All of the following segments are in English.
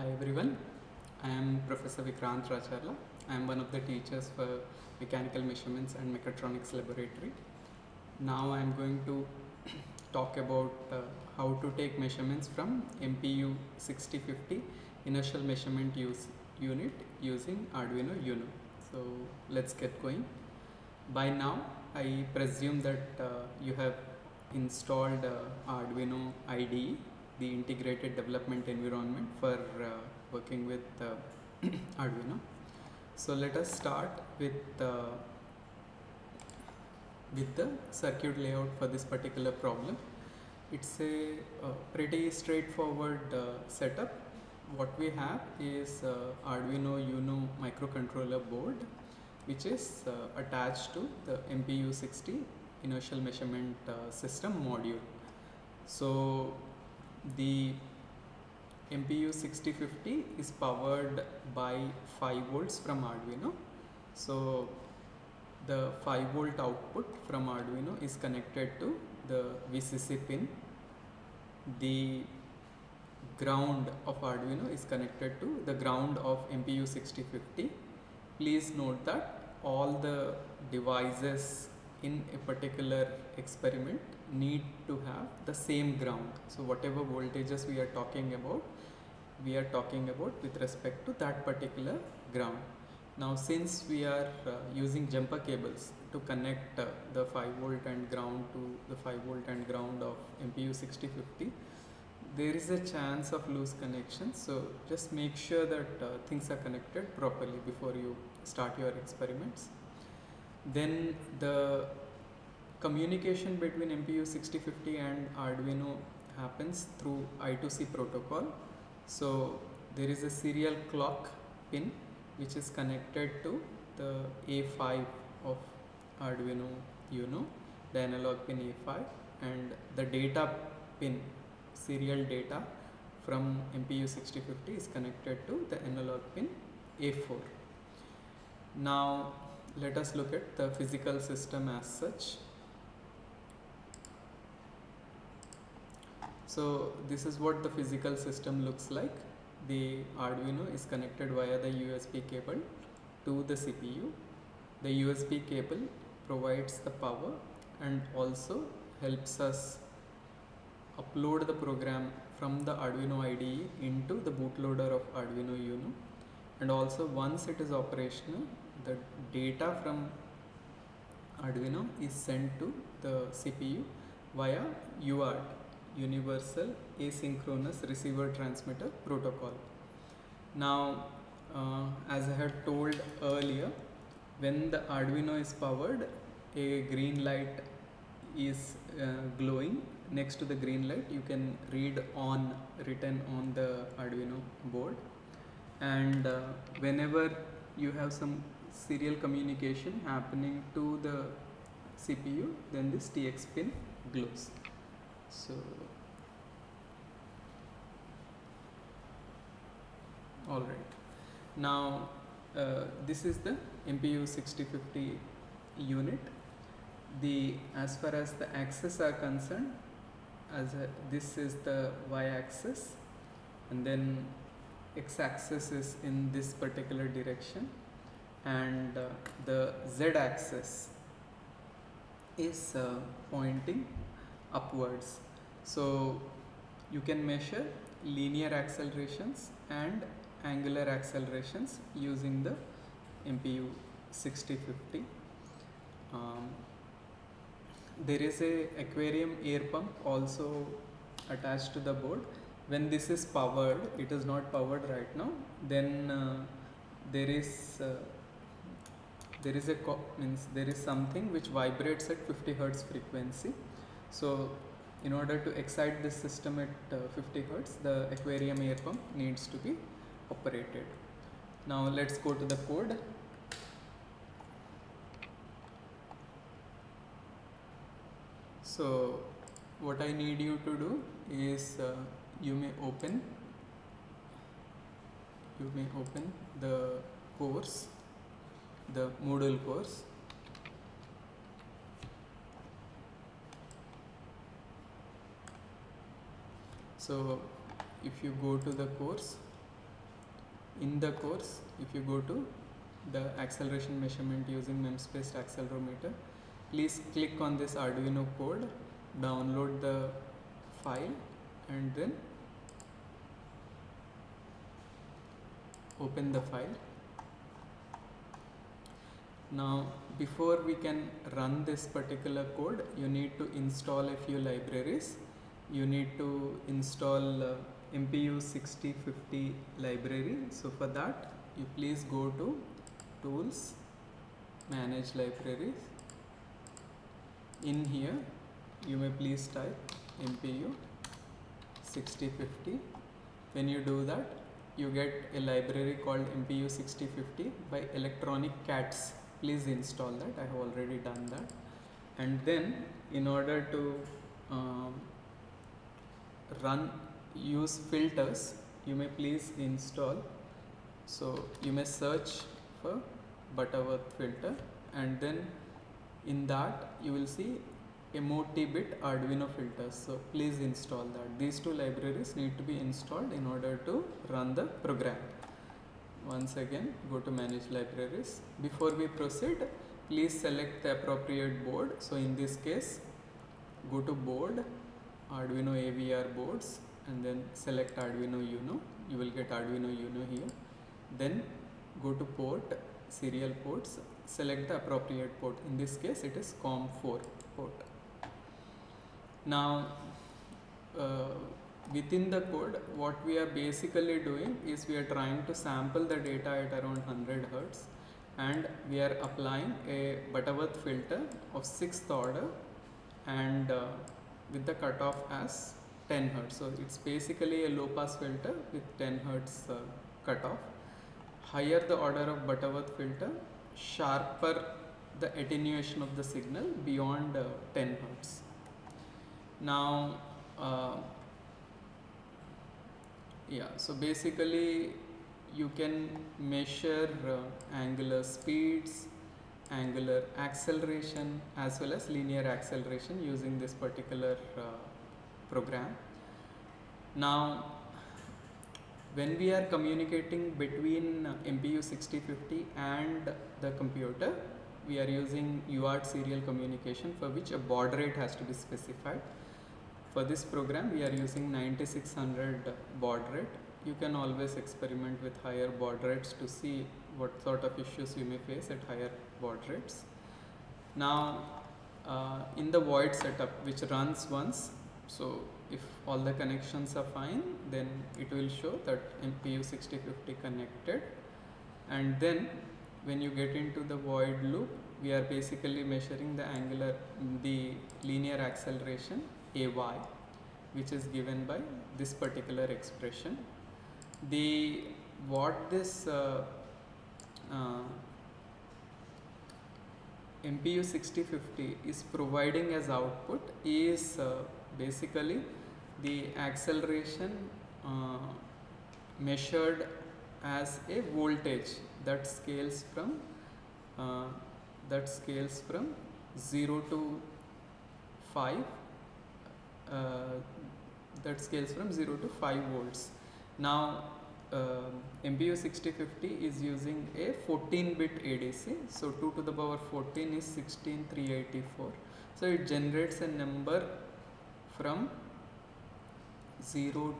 Hi everyone, I am Professor Vikranth Racherla. I am one of the teachers for Mechanical Measurements and Mechatronics Laboratory. Now I am going to talk about how to take measurements from MPU6050 inertial measurement unit using Arduino Uno. So let's get going. By now I presume that you have installed Arduino IDE, the integrated development environment for working with Arduino. So let us start with the circuit layout for this particular problem. It's a pretty straightforward setup. What we have is Arduino Uno microcontroller board, which is attached to the MPU60 inertial measurement system module. So the MPU6050 is powered by 5 volts from Arduino. So the 5 volt output from Arduino is connected to the VCC pin. The ground of Arduino is connected to the ground of MPU6050. Please note that all the devices in a particular experiment need to have the same ground. So whatever voltages we are talking about with respect to that particular ground. Now since we are using jumper cables to connect the 5 volt and ground to the 5 volt and ground of MPU6050, there is a chance of loose connections. So just make sure that things are connected properly before you start your experiments. Then the communication between MPU6050 and Arduino happens through I2C protocol. So there is a serial clock pin which is connected to the A5 of Arduino Uno, the analog pin A5, and the data pin, serial data from MPU6050 is connected to the analog pin A4. Now let us look at the physical system as such. So this is what the physical system looks like. The Arduino is connected via the USB cable to the CPU. The USB cable provides the power and also helps us upload the program from the Arduino IDE into the bootloader of Arduino Uno. And also once it is operational, the data from Arduino is sent to the CPU via UART, Universal Asynchronous Receiver Transmitter Protocol. Now as I had told earlier, when the Arduino is powered, a green light is glowing. Next to the green light you can read on written on the Arduino board, and whenever you have some serial communication happening to the CPU, then this TX pin glows. So alright, now this is the MPU6050 unit. As far as the axes are concerned, this is the y-axis, and then x-axis is in this particular direction, and the z-axis is pointing upwards. So you can measure linear accelerations and angular accelerations using the MPU6050. There is a aquarium air pump also attached to the board. When this is powered, it is not powered right now, then there is something which vibrates at 50 Hertz frequency. So in order to excite this system at 50 Hertz, the aquarium air pump needs to be operated. Now let's go to the code. So what I need you to do is you may open the course, the Moodle course. So if you go to the course, in the course, if you go to the acceleration measurement using memspaced accelerometer, please click on this Arduino code, download the file, and then open the file. Now before we can run this particular code, you need to install a few libraries. You need to install MPU6050 library. So for that, you please go to Tools, Manage Libraries. In here, you may please type MPU6050. When you do that, you get a library called MPU6050 by Electronic Cats. Please install that. I have already done that. And then in order to use filters, you may please install. So you may search for Butterworth filter, and then in that you will see a multi-bit Arduino filters. So please install that. These two libraries need to be installed in order to run the program. Once again, go to Manage Libraries. Before we proceed, please select the appropriate board. So in this case, go to Board, Arduino AVR boards, and then select Arduino Uno. You will get Arduino Uno here. Then go to Port, Serial Ports, select the appropriate port. In this case, it is COM4 port. Now, within the code, what we are basically doing is we are trying to sample the data at around 100 Hz, and we are applying a Butterworth filter of 6th order, and with the cutoff as 10 Hz. So it's basically a low pass filter with 10 Hz cutoff. Higher the order of Butterworth filter, sharper the attenuation of the signal beyond 10 Hz. Now, so basically you can measure angular speeds, angular acceleration, as well as linear acceleration using this particular program. Now, when we are communicating between MPU6050 and the computer, we are using UART serial communication, for which a baud rate has to be specified. For this program, we are using 9600 baud rate. You can always experiment with higher baud rates to see what sort of issues you may face at higher baud rates. Now, in the void setup, which runs once, so if all the connections are fine, then it will show that MPU6050 connected. And then when you get into the void loop, we are basically measuring the linear acceleration AY, which is given by this particular expression. What this MPU6050 is providing as output is basically the acceleration measured as a voltage that scales from 0 to 5. That scales from 0 to 5 volts. Now, MPU6050 is using a 14-bit ADC. So 2 to the power 14 is 16384. So it generates a number from 0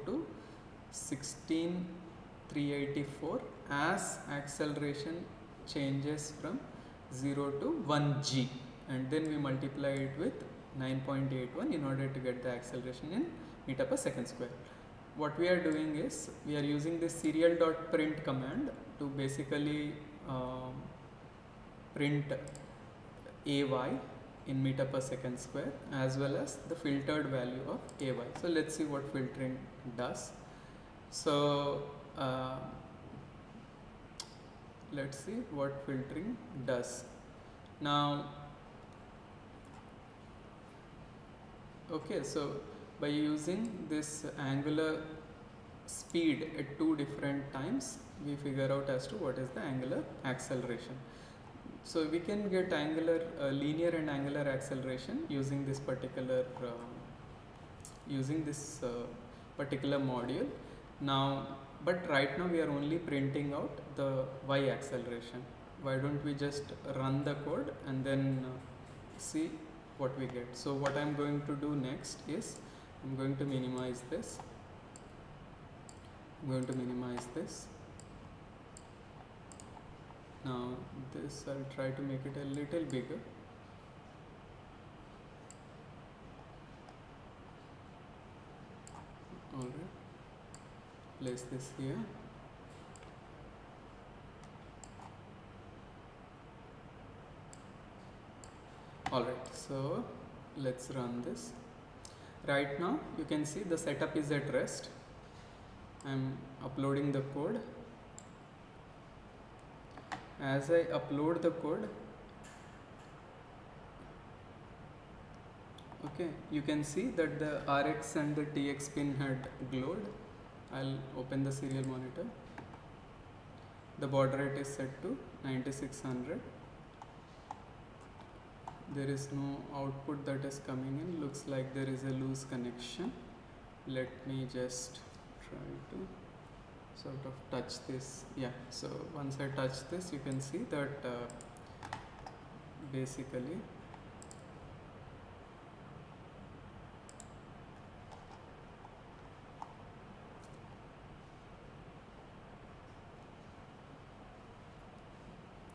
to 16384 as acceleration changes from 0 to 1g, and then we multiply it with 9.81 in order to get the acceleration in meter per second square. What we are doing is we are using this serial.print command to basically print AY in meter per second square as well as the filtered value of AY. So let's see what filtering does. So let's see what filtering does. Now, okay, so by using this angular speed at 2 different times, we figure out as to what is the angular acceleration. So we can get linear and angular acceleration using this particular module. Now, but right now we are only printing out the y acceleration. Why don't we just run the code and then see what we get? So what I'm going to do next is I'm going to minimize this. I'm going to minimize this. Now this I'll try to make it a little bigger. Alright, place this here. Alright, so let's run this. Right now you can see the setup is at rest. I'm uploading the code. As I upload the code, okay, you can see that the RX and the TX pin had glowed. I'll open the serial monitor. The baud rate is set to 9600. There is no output that is coming in. Looks like there is a loose connection. Let me just try to sort of touch this. Yeah, so once I touch this, you can see that basically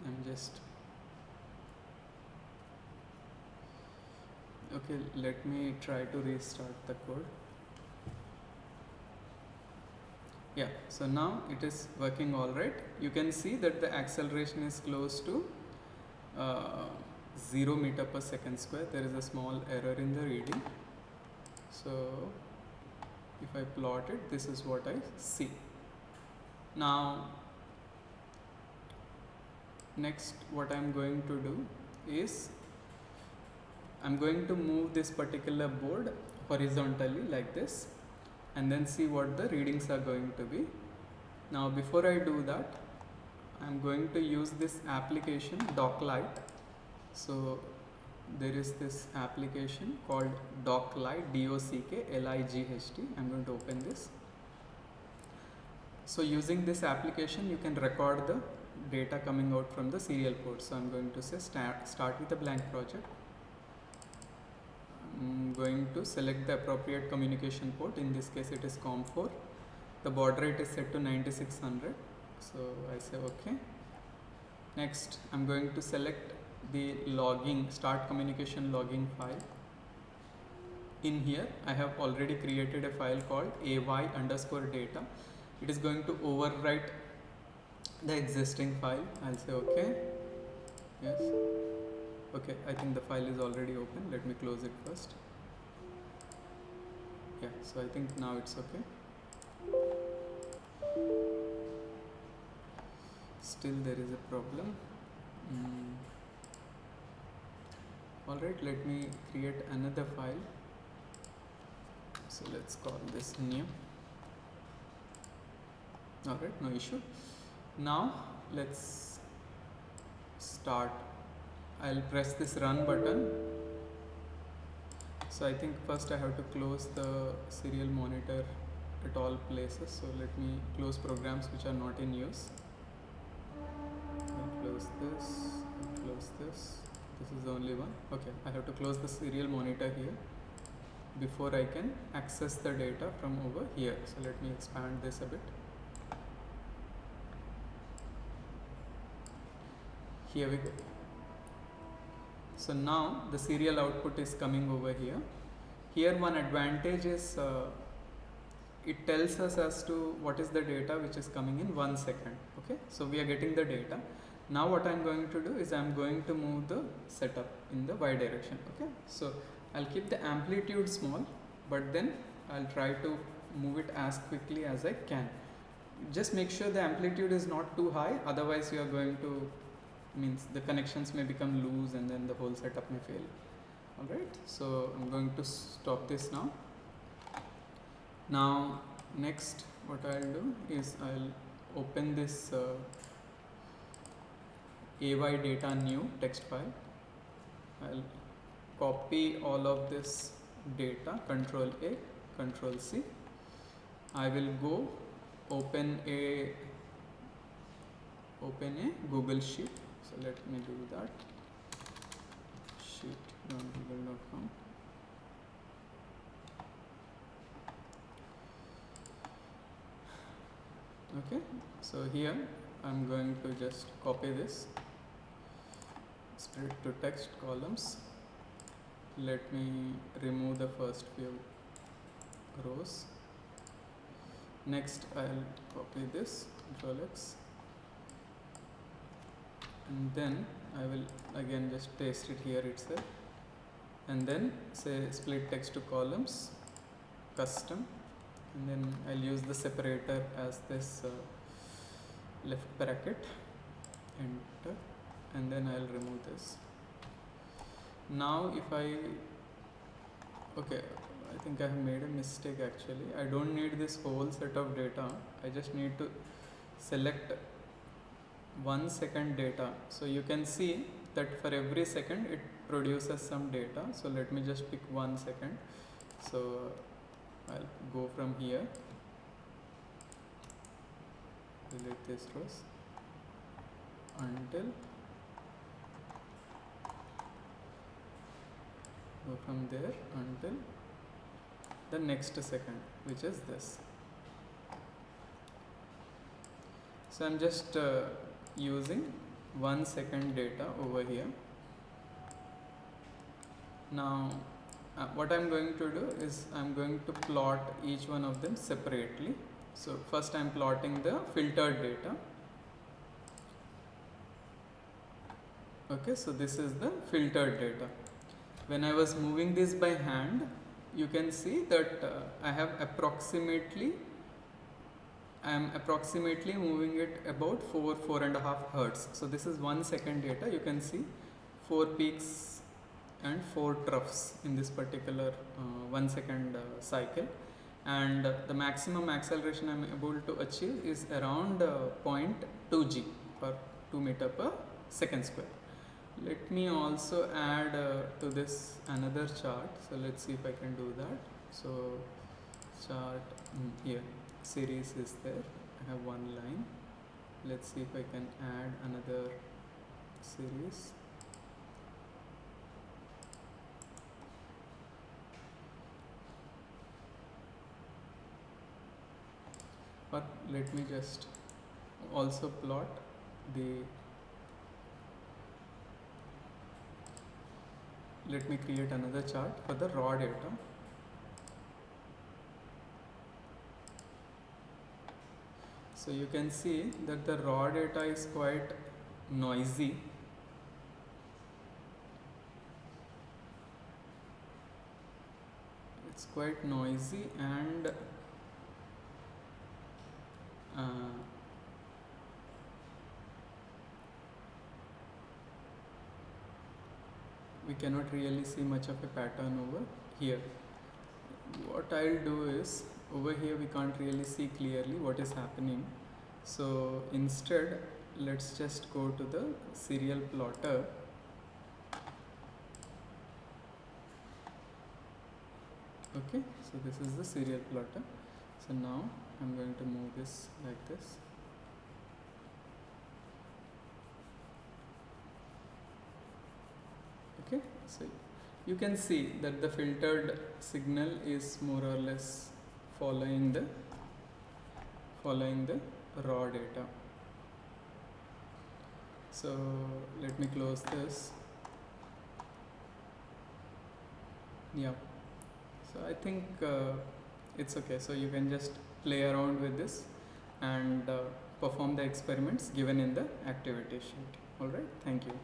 I'm just okay, let me try to restart the code. Yeah, so now it is working all right. You can see that the acceleration is close to 0 meter per second square. There is a small error in the reading. So if I plot it, this is what I see. Now next what I'm going to do is I'm going to move this particular board horizontally like this and then see what the readings are going to be. Now before I do that, I'm going to use this application Docklight. So there is this application called Docklight, D-O-C-K-L-I-G-H-T. I'm going to open this. So using this application, you can record the data coming out from the serial port. So I'm going to say start with a blank project. I'm going to select the appropriate communication port. In this case, it is COM4. The baud rate is set to 9600. So I say OK. Next, I'm going to select the logging, start communication logging file. In here, I have already created a file called ay_data. It is going to overwrite the existing file. I'll say OK. Yes. Okay, I think the file is already open. Let me close it first. Yeah, so I think now it's okay. Still there is a problem. Alright, let me create another file. So let's call this new. Alright, no issue. Now let's start. I'll press this run button. So I think first I have to close the serial monitor at all places. So let me close programs which are not in use. I'll close this, I'll close this. This is the only one. Okay, I have to close the serial monitor here before I can access the data from over here. So let me expand this a bit. Here we go. So now the serial output is coming over here. Here one advantage is it tells us as to what is the data which is coming in 1 second. Okay, so we are getting the data. Now what I'm going to do is I'm going to move the setup in the y direction. Okay, so I'll keep the amplitude small, but then I'll try to move it as quickly as I can. Just make sure the amplitude is not too high, otherwise you are going to means the connections may become loose and then the whole setup may fail. Alright, so I'm going to stop this now. Now next what I'll do is I'll open this AY data new text file. I'll copy all of this data, Control A, Control C. I will go open a Google Sheet. So let me do that. Sheet.google.com. Okay, so here I'm going to just copy this, split to text columns. Let me remove the first few rows. Next I'll copy this, Control X, and then I will again just paste it here itself, and then say split text to columns, custom, and then I'll use the separator as this left bracket, enter, and then I'll remove this. Now if I think I have made a mistake actually. I don't need this whole set of data. I just need to select 1 second data. So you can see that for every second it produces some data. So let me just pick 1 second. So I'll go from here, delete this rows until, go from there until the next second, which is this. So I'm just using 1 second data over here. Now what I'm going to do is I'm going to plot each one of them separately. So first I'm plotting the filtered data. Okay, so this is the filtered data. When I was moving this by hand, you can see that I am approximately moving it about 4.5 Hertz. So this is 1 second data. You can see 4 peaks and 4 troughs in this particular 1 second cycle, and the maximum acceleration I am able to achieve is around 0.2 g or 2 meter per second square. Let me also add to this another chart. So let's see if I can do that. So chart here, series is there. I have one line. Let's see if I can add another series. Or let me just also plot the, let me create another chart for the raw data. So you can see that the raw data is quite noisy. It's quite noisy, and we cannot really see much of a pattern over here. What I'll do is, over here we can't really see clearly what is happening. So instead, let's just go to the serial plotter. Okay, so this is the serial plotter. So now I'm going to move this like this. Okay, so you can see that the filtered signal is more or less following the raw data. So let me close this. Yeah, so I think it's okay. So you can just play around with this and perform the experiments given in the activity sheet. Alright, thank you.